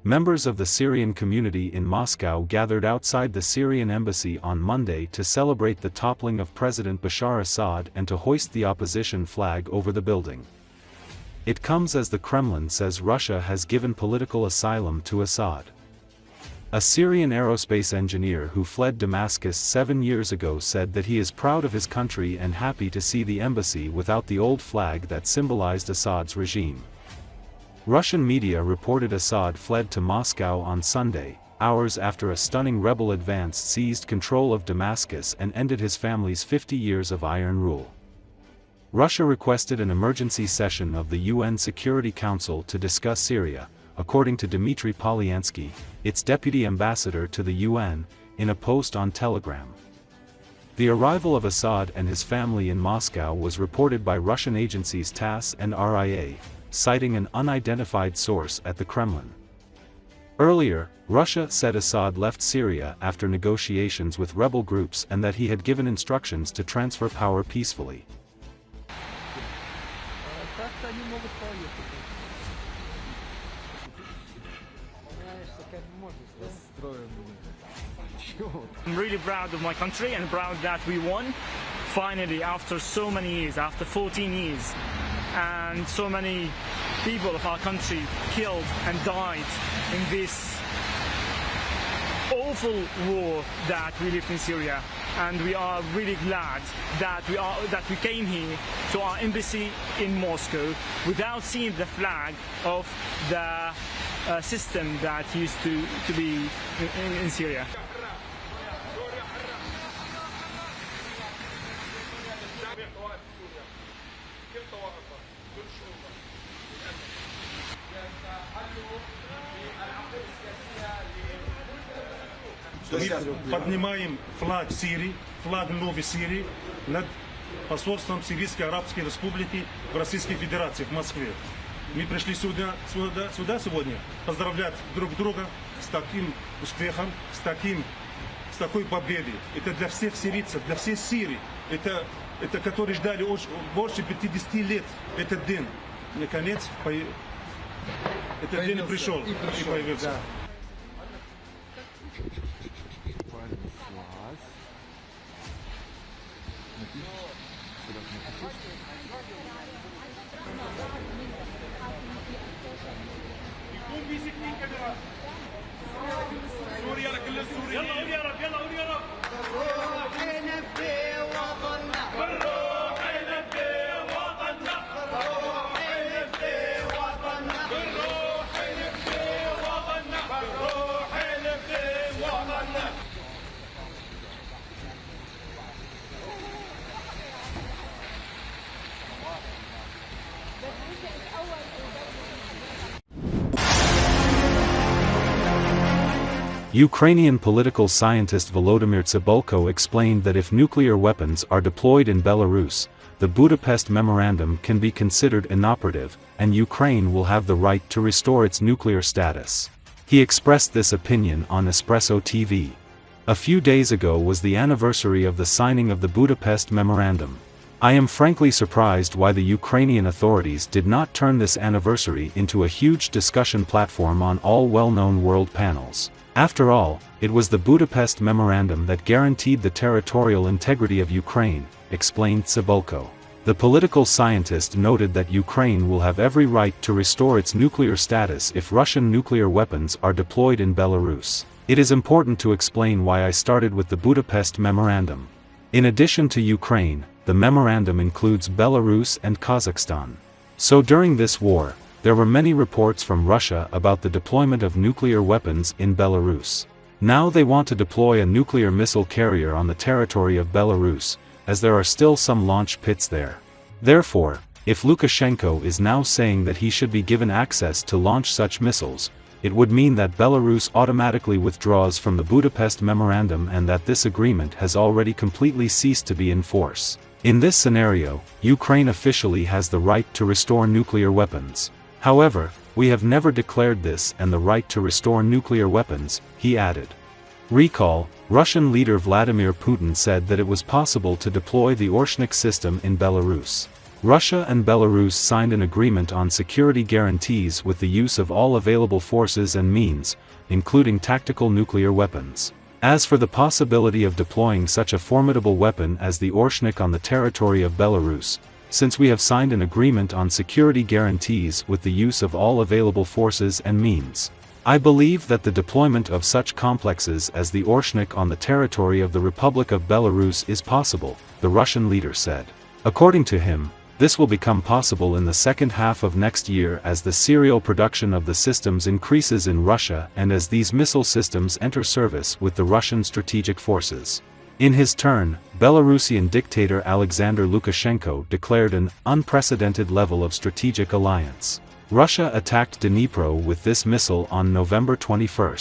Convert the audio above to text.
Members of the Syrian community in Moscow gathered outside the Syrian embassy on Monday to celebrate the toppling of President Bashar Assad and to hoist the opposition flag over the building. It comes as the Kremlin says Russia has given political asylum to Assad. A Syrian aerospace engineer who fled Damascus 7 years ago said that he is proud of his country and happy to see the embassy without the old flag that symbolized Assad's regime. Russian media reported Assad fled to Moscow on Sunday, hours after a stunning rebel advance seized control of Damascus and ended his family's 50 years of iron rule. Russia requested an emergency session of the UN Security Council to discuss Syria, according to Dmitry Polyansky, its deputy ambassador to the UN, in a post on Telegram. The arrival of Assad and his family in Moscow was reported by Russian agencies Tass and RIA, citing an unidentified source at the Kremlin. Earlier, Russia said Assad left Syria after negotiations with rebel groups and that he had given instructions to transfer power peacefully. I'm really proud of my country and proud that we won, finally, after so many years, after 14 years, and so many people of our country killed and died in this awful war that we lived in Syria. And we are really glad that we came here to our embassy in Moscow without seeing the flag of the system that used to be in Syria. Мы поднимаем флаг Сирии, флаг новой Сирии над посольством Сирийской Арабской Республики в Российской Федерации, в Москве. Мы пришли сюда сегодня поздравлять друг друга с таким успехом, с такой победой. Это для всех сирийцев, для всей Сирии. Это которые ждали больше 50 лет этот день. Наконец, этот день пришел и появился. Ukrainian political scientist Volodymyr Tsybulko explained that if nuclear weapons are deployed in Belarus, the Budapest Memorandum can be considered inoperative, and Ukraine will have the right to restore its nuclear status. He expressed this opinion on Espresso TV. A few days ago was the anniversary of the signing of the Budapest Memorandum. I am frankly surprised why the Ukrainian authorities did not turn this anniversary into a huge discussion platform on all well-known world panels. After all, it was the Budapest Memorandum that guaranteed the territorial integrity of Ukraine, explained Tsybulko. The political scientist noted that Ukraine will have every right to restore its nuclear status if Russian nuclear weapons are deployed in Belarus. It is important to explain why I started with the Budapest Memorandum. In addition to Ukraine, the memorandum includes Belarus and Kazakhstan. So during this war, there were many reports from Russia about the deployment of nuclear weapons in Belarus. Now they want to deploy a nuclear missile carrier on the territory of Belarus, as there are still some launch pits there. Therefore, if Lukashenko is now saying that he should be given access to launch such missiles, it would mean that Belarus automatically withdraws from the Budapest Memorandum and that this agreement has already completely ceased to be in force. In this scenario, Ukraine officially has the right to restore nuclear weapons. However, we have never declared this and the right to restore nuclear weapons, he added. Recall, Russian leader Vladimir Putin said that it was possible to deploy the Orshnik system in Belarus. Russia and Belarus signed an agreement on security guarantees with the use of all available forces and means, including tactical nuclear weapons. As for the possibility of deploying such a formidable weapon as the Orshnik on the territory of Belarus, since we have signed an agreement on security guarantees with the use of all available forces and means, I believe that the deployment of such complexes as the Orshnik on the territory of the Republic of Belarus is possible, the Russian leader said. According to him, this will become possible in the second half of next year as the serial production of the systems increases in Russia and as these missile systems enter service with the Russian strategic forces. In his turn, Belarusian dictator Alexander Lukashenko declared an unprecedented level of strategic alliance. Russia attacked Dnipro with this missile on November 21.